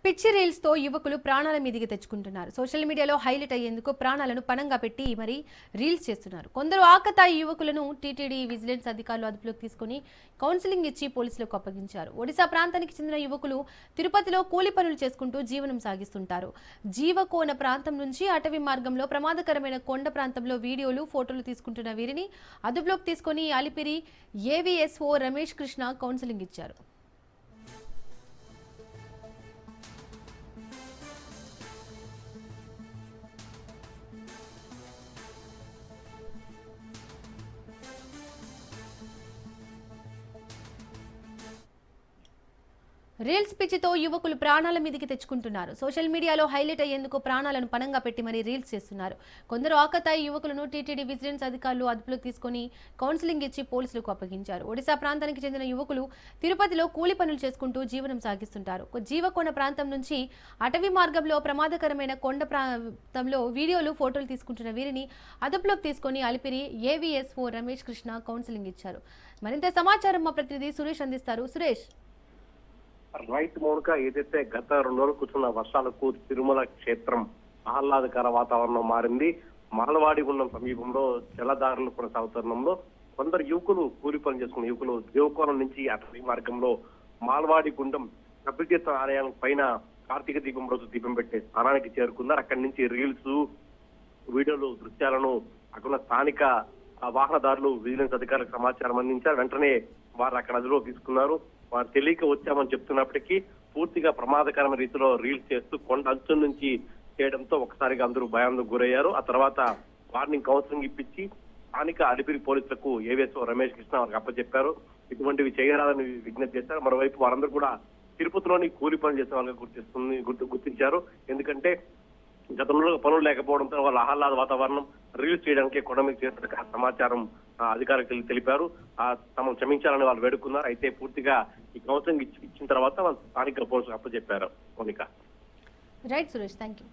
పిచ్చి రీల్స్ తో యువకులు ప్రాణాల మీదికి తెచ్చుకుంటున్నారు. సోషల్ మీడియాలో హైలైట్ అయ్యేందుకు ప్రాణాలను పణంగా పెట్టి మరి రీల్స్ చేస్తున్నారు. కొందరు ఆకతాయి యువకులను టీటీడీ విజిలెన్స్ అధికారులు అదుపులోకి తీసుకుని కౌన్సిలింగ్ ఇచ్చి పోలీసులకు అప్పగించారు. ఒడిశా ప్రాంతానికి చెందిన యువకులు తిరుపతిలో కూలి పనులు చేసుకుంటూ జీవనం సాగిస్తుంటారు. జీవకోన ప్రాంతం నుంచి అటవీ మార్గంలో ప్రమాదకరమైన కొండ ప్రాంతంలో వీడియోలు, ఫోటోలు తీసుకుంటున్న వీరిని అదుపులోకి తీసుకుని అలిపిరి ఏవీఎస్ఓ రమేష్ కృష్ణ కౌన్సిలింగ్ ఇచ్చారు. రీల్స్ పిచ్చితో యువకులు ప్రాణాల మీదికి తెచ్చుకుంటున్నారు. సోషల్ మీడియాలో హైలైట్ అయ్యేందుకు ప్రాణాలను పణంగా పెట్టి మరీ రీల్స్ చేస్తున్నారు. కొందరు ఆకతాయి యువకులను టీటీడీ విజిలెన్స్ అధికారులు అదుపులోకి తీసుకుని కౌన్సిలింగ్ ఇచ్చి పోలీసులకు అప్పగించారు. ఒడిశా ప్రాంతానికి చెందిన యువకులు తిరుపతిలో కూలి పనులు చేసుకుంటూ జీవనం సాగిస్తుంటారు. జీవకోన ప్రాంతం నుంచి అటవీ మార్గంలో ప్రమాదకరమైన కొండ ప్రాంతంలో వీడియోలు, ఫోటోలు తీసుకుంటున్న వీరిని అదుపులోకి తీసుకుని అలిపిరి ఏవీఎస్ఓ రమేష్ కృష్ణ కౌన్సిలింగ్ ఇచ్చారు. మరింత సమాచారం మా ప్రతినిధి సురేష్ అందిస్తారు. సురేష్. రైట్ మౌనిక, ఏదైతే గత 2 రోజులు కూర్చున్న వర్షాలకు తిరుమల క్షేత్రం ఆహ్లాదకర వాతావరణం మారింది. మాలవాడి గుండం సమీపంలో జలదారులు కొనసాగుతున్నంలో కొందరు యువకులు కూలి పని చేసుకున్న యువకులు దేవకోణం నుంచి అటవీ మార్గంలో మాలవాడి గుండం కపిలతీర్థ ఆలయం పైన కార్తీక దీపం రోజు దీపం పెట్టే స్థానానికి చేరుకున్నారు. అక్కడి నుంచి రీల్స్, వీడియోలు, దృశ్యాలను అక్కడ స్థానిక వాహనదారులు విజిలెన్స్ అధికారులకు సమాచారం అందించారు. వెంటనే వారు అక్కడ అదుపులో తీసుకున్నారు. వారు తెలియక వచ్చామని చెప్తున్నప్పటికీ పూర్తిగా ప్రమాదకరమైన రీతిలో రీల్స్ చేస్తూ కొండ అంచు నుంచి చేయడంతో ఒకసారిగా అందరూ భయాందోళనకు గురయ్యారు. ఆ తర్వాత వారిని కౌన్సిలింగ్ ఇప్పించి స్థానిక అలిపిరి పోలీసులకు ఏవీఎస్ఓ రమేష్ కృష్ణ వారికి అప్పచెప్పారు. ఇటువంటివి చేయరాదని విజ్ఞప్తి చేశారు. మరోవైపు వారందరూ కూడా తిరుపతిలోని కూలి పనులు చేసే వాళ్ళగా గుర్తించారు. ఎందుకంటే గతంలో పనులు లేకపోవడంతో వాళ్ళ ఆహ్లాద వాతావరణం రీల్స్ చేయడానికి కొండ మీద చేసినట్టు సమాచారం అధికారులకు తెలిపారు. తమను క్షమించాలని వాళ్ళు వేడుకున్నారు. అయితే పూర్తిగా ఈ కౌన్సిలింగ్ ఇచ్చిన తర్వాత వాళ్ళు స్థానిక పోలీసులకు అప్పచెప్పారు. Mounika. Right Suresh, thank you.